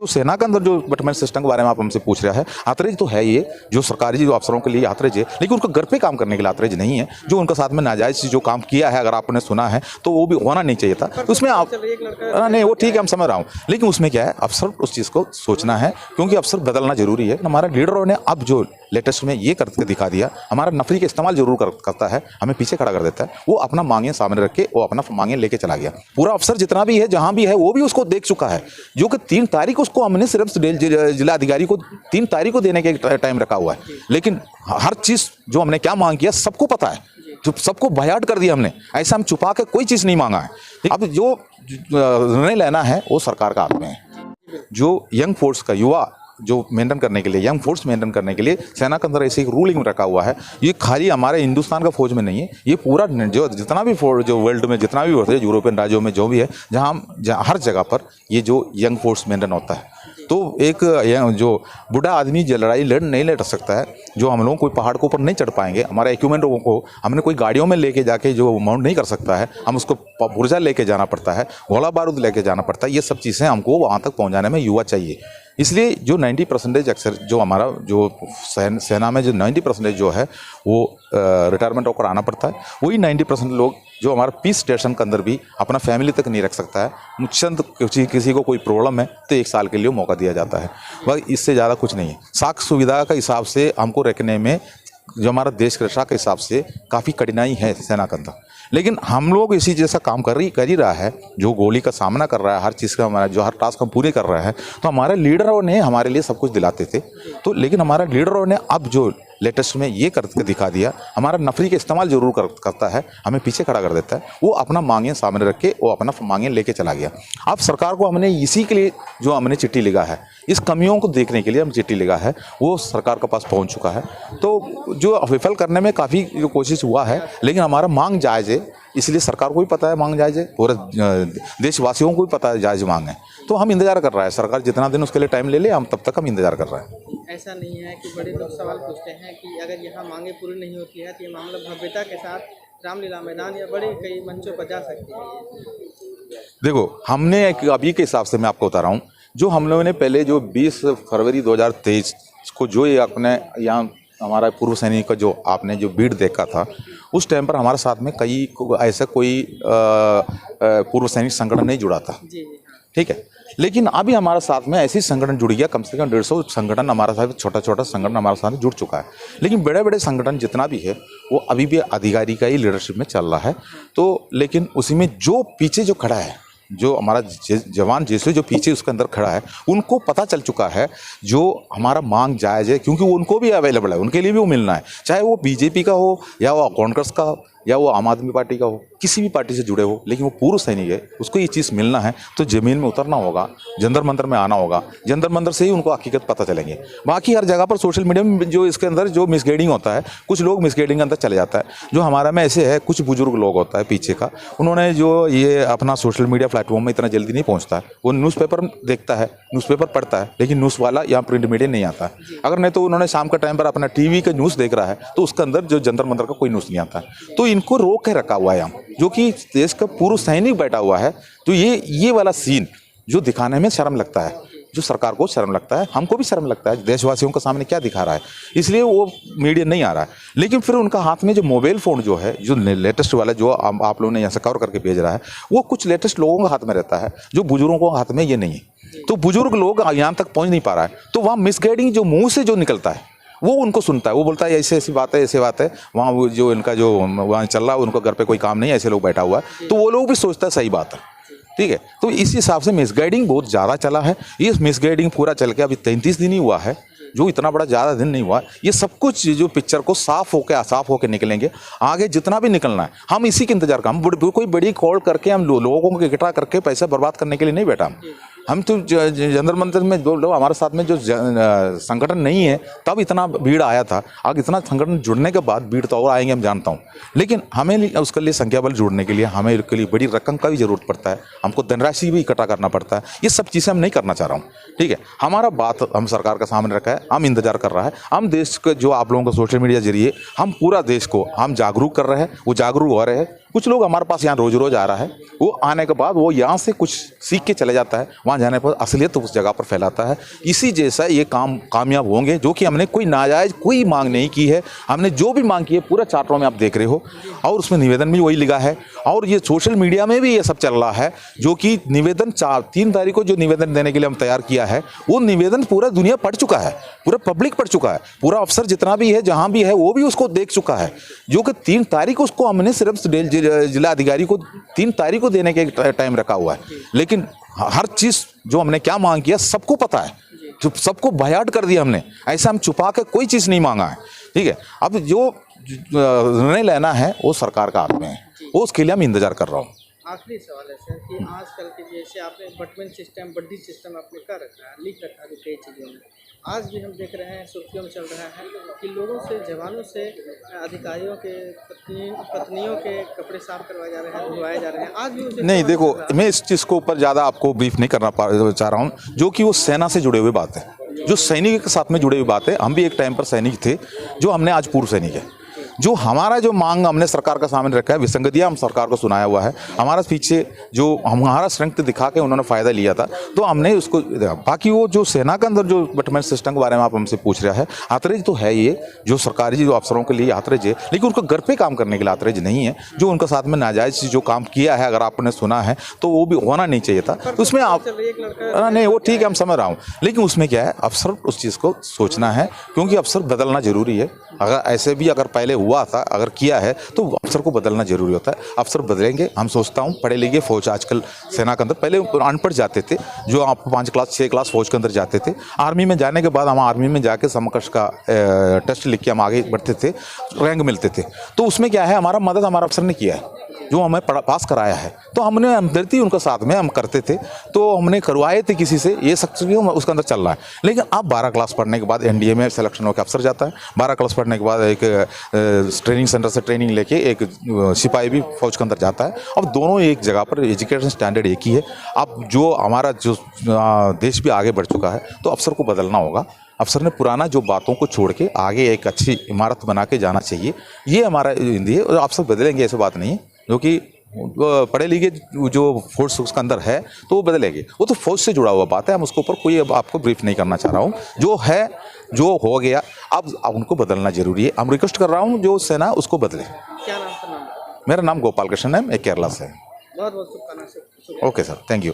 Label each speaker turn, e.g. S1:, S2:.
S1: जो सेना के अंदर जो बटमेंट सिस्टम के बारे में आप हमसे पूछ रहा है, आतरेज तो है ये, जो सरकारी जो अफसरों के लिए आतरेज है, लेकिन उनका घर पे काम करने के लिए आतरेज नहीं है। जो उनका साथ में नाजायज जो काम किया है, अगर आपने सुना है तो वो भी होना नहीं चाहिए था। उसमें आप नहीं, वो ठीक है, हम समझ रहा हूँ, लेकिन उसमें क्या है, अफसर उस चीज़ को सोचना है, क्योंकि अफसर बदलना जरूरी है। हमारे लीडरों ने अब जो लेटेस्ट में ये करके दिखा दिया, हमारा नफरी का इस्तेमाल जरूर करता है, हमें पीछे खड़ा कर देता है। वो अपना मांगे सामने रख के वो अपना मांगे लेके चला गया। पूरा अफसर जितना भी है, जहां भी है, वो भी उसको देख चुका है। जो कि 3 तारीख उसको हमने सिर्फ जिला अधिकारी को 3 तारीख को देने के टाइम रखा हुआ है, लेकिन हर चीज जो हमने क्या मांग किया सबको पता है, जो सबको बयाट कर दिया हमने। ऐसा हम छुपा के कोई चीज नहीं मांगा है। अब जो निर्णय लेना है वो सरकार का हाथ में है। जो यंग फोर्स का युवा जो मेंटेन करने के लिए, यंग फोर्स मेंटेन करने के लिए सेना के अंदर ऐसे एक रूलिंग रखा हुआ है। ये खाली हमारे हिंदुस्तान का फौज में नहीं है, ये पूरा जो जितना भी जो वर्ल्ड में जितना भी होता है, यूरोपियन राज्यों में जो भी है, जहाँ हर जगह पर ये जो यंग फोर्स मेंटेन होता है। तो एक जो बूढ़ा आदमी लड़ाई नहीं लड़ सकता है, जो हम लोग कोई पहाड़ के ऊपर नहीं चढ़ पाएंगे, हमारे इक्विपमेंट को हमने कोई गाड़ियों में लेके जाके जो माउंट नहीं कर सकता है, हम उसको पुर्जा लेके जाना पड़ता है, गोला बारूद लेके जाना पड़ता है। ये सब चीज़ें हमको वहाँ तक पहुँचाने में युवा चाहिए। इसलिए जो 90% अक्सर जो हमारा जो सेना में जो 90% जो है वो रिटायरमेंट होकर आना पड़ता है। वही 90% लोग जो हमारा पीस स्टेशन के अंदर भी अपना फैमिली तक नहीं रख सकता है। चंद किसी को कोई प्रॉब्लम है तो 1 साल के लिए मौका दिया जाता है, बस इससे ज़्यादा कुछ नहीं है। साख सुविधा का हिसाब से हमको रखने में, जो हमारा देश की रक्षा के हिसाब से काफ़ी कठिनाई है सेना के अंदर, लेकिन हम लोग इसी जैसा काम कर ही रहा है। जो गोली का सामना कर रहा है, हर चीज़ का हमारा जो हर टास्क हम पूरे कर रहे हैं, तो हमारे लीडरों ने हमारे लिए सब कुछ दिलाते थे। तो लेकिन हमारे लीडरों ने अब जो लेटेस्ट में ये करके दिखा दिया, हमारा नफरी का इस्तेमाल जरूर करता है, हमें पीछे खड़ा कर देता है। वो अपना मांगे सामने रख के वो अपना मांगे लेके चला गया। अब सरकार को हमने इसी के लिए जो हमने चिट्ठी लिखा है, इस कमियों को देखने के लिए हम चिट्ठी लिखा है, वो सरकार के पास पहुंच चुका है। तो जो विफल करने में काफ़ी जो कोशिश हुआ है, लेकिन हमारा मांग जायज़ है, इसलिए सरकार को भी पता है मांग जायज़ है, पूरे देशवासियों को भी पता है जायज़ मांग है। तो हम इंतजार कर रहे हैं, सरकार जितना दिन उसके लिए टाइम ले ले, हम तब तक हम इंतजार कर रहे हैं।
S2: ऐसा नहीं है कि बड़े लोग सवाल पूछते हैं कि अगर यहाँ मांगे पूरी नहीं होती है तो ये मामला भव्यता के साथ रामलीला मैदान या बड़े कई मंचों पर जा सकती है।
S1: देखो, हमने अभी के हिसाब से मैं आपको बता रहा हूँ, जो हम लोगों ने पहले जो 20 फरवरी 2023 को जो ये अपने यहाँ हमारा पूर्व सैनिक का जो आपने जो भीड़ देखा था, उस टाइम पर हमारे साथ में कई ऐसा कोई पूर्व सैनिक संगठन नहीं जुड़ा था। ठीक है, लेकिन अभी हमारे साथ में ऐसी संगठन जुड़ गया, कम से कम 150 संगठन हमारे साथ, छोटा संगठन हमारे साथ जुड़ चुका है। लेकिन बड़े बड़े संगठन जितना भी है वो अभी भी अधिकारी का ही लीडरशिप में चल रहा है। तो लेकिन उसी में जो पीछे जो खड़ा है, जो हमारा जवान जैसे जो पीछे उसके अंदर खड़ा है, उनको पता चल चुका है जो हमारा मांग जायज़ है, क्योंकि वो उनको भी अवेलेबल है, उनके लिए भी वो मिलना है, चाहे वो बीजेपी का हो या वो कांग्रेस का हो या वो आम आदमी पार्टी का हो, किसी भी पार्टी से जुड़े हो, लेकिन वो पूर्व सैनिक है, उसको ये चीज़ मिलना है तो ज़मीन में उतरना होगा, जंतर मंतर में आना होगा, जंतर मंतर से ही उनको हकीकत पता चलेंगे। बाकी हर जगह पर सोशल मीडिया में जो इसके अंदर जो मिसगाइडिंग होता है, कुछ लोग मिसगाइडिंग के अंदर चले जाता है। जो हमारा में ऐसे है, कुछ बुजुर्ग लोग होता है पीछे का, उन्होंने जो ये अपना सोशल मीडिया प्लेटफॉर्म में इतना जल्दी नहीं पहुँचता है, वो न्यूज़पेपर देखता है, न्यूज़पेपर पढ़ता है, लेकिन न्यूज़ वाला यहाँ प्रिंट मीडिया नहीं आता है। अगर नहीं तो उन्होंने शाम का टाइम पर अपना टीवी का न्यूज़ देख रहा है, तो उसके अंदर जो जंतर मंतर का कोई न्यूज़ नहीं आता है। तो इनको रोक के रखा हुआ है हम, जो कि देश का पूर्व सैनिक बैठा हुआ है। तो ये वाला सीन जो दिखाने में शर्म लगता है, जो सरकार को शर्म लगता है, हमको भी शर्म लगता है, देशवासियों के सामने क्या दिखा रहा है, इसलिए वो मीडिया नहीं आ रहा है। लेकिन फिर उनका हाथ में जो मोबाइल फ़ोन जो है, जो लेटेस्ट वाला जो आप लोगों ने यहाँ से कवर करके भेज रहा है, वो कुछ लेटेस्ट लोगों के हाथ में रहता है, जो बुजुर्गों के हाथ में ये नहीं है। तो बुजुर्ग लोग यहाँ तक पहुँच नहीं पा रहा है, तो वहाँ मिसगाइडिंग जो मुँह से जो निकलता है वो उनको सुनता है, वो बोलता है ऐसी बात है, ऐसी बात है, वहाँ वो जो इनका जो वहाँ चल रहा है, उनको घर पे कोई काम नहीं है, ऐसे लोग बैठा हुआ है, तो वो लोग भी सोचता है सही बात है। ठीक है, तो इस हिसाब से मिसगाइडिंग बहुत ज़्यादा चला है। ये मिसगाइडिंग पूरा चल के अभी 33 दिन ही हुआ है, जो इतना बड़ा ज़्यादा दिन नहीं हुआ। ये सब कुछ जो पिक्चर को साफ होके निकलेंगे, आगे जितना भी निकलना है हम इसी के इंतजार का, हम कोई बड़ी कॉल करके हम लोगों को इकट्ठा करके पैसा बर्बाद करने के लिए नहीं बैठा हम तो जंतर मंतर में जो लोग हमारे साथ में जो संगठन नहीं है, तब इतना भीड़ आया था। आगे इतना संगठन जुड़ने के बाद भीड़ तो और आएंगे, हम जानता हूँ, लेकिन हमें उसके लिए संख्या बल जुड़ने के लिए हमें उसके लिए बड़ी रकम का भी ज़रूरत पड़ता है, हमको धनराशि भी इकट्ठा करना पड़ता है। ये सब चीज़ें हम नहीं करना चाह रहा हूँ। ठीक है, हमारा बात हम सरकार का सामने रखा है, हम इंतजार कर रहा है, हम देश के जो आप लोगों को सोशल मीडिया जरिए हम पूरा देश को हम जागरूक कर रहे हैं, वो जागरूक हो रहे हैं। कुछ लोग हमारे पास यहाँ रोज रोज आ रहा है, वो आने के बाद वो यहाँ से कुछ सीख के चले जाता है, वहाँ जाने पर असलियत उस जगह पर फैलाता है। इसी जैसा ये काम कामयाब होंगे, जो कि हमने कोई नाजायज़ कोई मांग नहीं की है। हमने जो भी मांग की है पूरा चार्टरों में आप देख रहे हो, और उसमें निवेदन भी वही लिखा है। और ये सोशल मीडिया में भी ये सब चल रहा है, जो कि निवेदन 3 तारीख को जो निवेदन देने के लिए हम तैयार किया है, वो निवेदन पूरा दुनिया पढ़ चुका है, पूरा पब्लिक पढ़ चुका है, पूरा अफसर जितना भी है जहाँ भी है वो भी उसको देख चुका है। जो कि 3 तारीख उसको हमने सिर्फ जिला अधिकारी को 3 तारीख को देने के टाइम रखा हुआ है, लेकिन हर चीज़ जो हमने क्या मांग किया सबको पता है, तो सबको बयान कर दिया हमने। ऐसा हम छुपा के कोई चीज़ नहीं मांगा है, ठीक है। अब जो निर्णय लेना है वो सरकार का हाथ में है, वो उसके लिए हम इंतजार कर रहा हूँ।
S2: आखिरी सवाल है सर कि आजकल के जैसे आपने बटमेंट सिस्टम, बड्डी सिस्टम आपने कर रखा है, लिख रखा है कई चीज़ों में, आज भी हम देख रहे हैं सुर्खियों में चल रहा है कि लोगों से, जवानों से, अधिकारियों के पत्नियों के कपड़े साफ करवाए जा रहे हैं, धुलवाए जा रहे हैं, आज भी उसे
S1: नहीं, देखो मैं इस चीज़ को ऊपर ज़्यादा आपको ब्रीफ नहीं करना चाह रहा हूँ, जो कि वो सेना से जुड़े हुए बात है, जो सैनिक के साथ में जुड़े हुई बात है। हम भी एक टाइम पर सैनिक थे, जो हमने आज पूर्व सैनिक है। जो हमारा जो मांग हमने सरकार का सामने रखा है, विसंगतियाँ हम सरकार को सुनाया हुआ है, हमारा पीछे जो हमारा स्ट्रेंथ दिखा के उन्होंने फ़ायदा लिया था, तो हमने उसको। बाकी वो जो सेना के अंदर जो बटमेंट सिस्टम के बारे में आप हमसे पूछ रहा है, आतरेज तो है ये, जो सरकारी जो अफसरों के लिए आतरेज है, लेकिन उनको घर पे काम करने के लिए आतरेज नहीं है। जो उनके साथ में नाजायज़ जो काम किया है, अगर आपने सुना है तो वो भी होना नहीं चाहिए था। उसमें आप नहीं, वो ठीक है, हम समझ रहा हूँ, लेकिन उसमें क्या है, अफसर उस चीज़ को सोचना है, क्योंकि अफसर बदलना जरूरी है। अगर ऐसे भी अगर पहले हुआ था, अगर किया है, तो अफसर को बदलना जरूरी होता है। अफसर बदलेंगे, हम सोचता हूँ। पढ़े लिखे फौज आजकल सेना के अंदर, पहले अनपढ़ जाते थे, जो आप 5 क्लास 6 क्लास फौज के अंदर जाते थे। आर्मी में जाने के बाद हम आर्मी में जाके समकक्ष का टेस्ट लिख के हम आगे बढ़ते थे, रैंक मिलते थे। तो उसमें क्या है, हमारा मदद हमारा अफसर ने किया है, जो हमें पास कराया है, तो हमने हमदर्दी उनके साथ में हम करते थे, तो हमने करवाए थे किसी से, ये सब चीज़ उसके अंदर चल रहा है। लेकिन अब 12 क्लास पढ़ने के बाद एनडीए में सिलेक्शन होकर अफसर जाता है, 12 क्लास पढ़ने के बाद एक ट्रेनिंग सेंटर से ट्रेनिंग लेके एक सिपाही भी फौज के अंदर जाता है। अब दोनों एक जगह पर, एजुकेशन स्टैंडर्ड एक ही है। अब जो हमारा जो देश भी आगे बढ़ चुका है, तो अफसर को बदलना होगा। अफसर ने पुराना जो बातों को छोड़ के आगे एक अच्छी इमारत बना के जाना चाहिए, ये हमारा हिंदी है। और अफसर बदलेंगे ऐसी बात नहीं है, जो कि पढ़े लिखे जो फोर्स उसके अंदर है तो वो बदलेंगे, वो तो फौज से जुड़ा हुआ बात है। हम उसके ऊपर कोई अब आपको ब्रीफ नहीं करना चाह रहा हूँ। जो है, जो हो गया, अब उनको बदलना जरूरी है। हम रिक्वेस्ट कर रहा हूँ जो सेना उसको बदले।
S2: क्या नाम था? नाम
S1: मेरा नाम गोपाल कृष्ण है, मैं केरला से।
S2: बहुत बहुत शुभकामनाएं।
S1: Okay sir, thank you.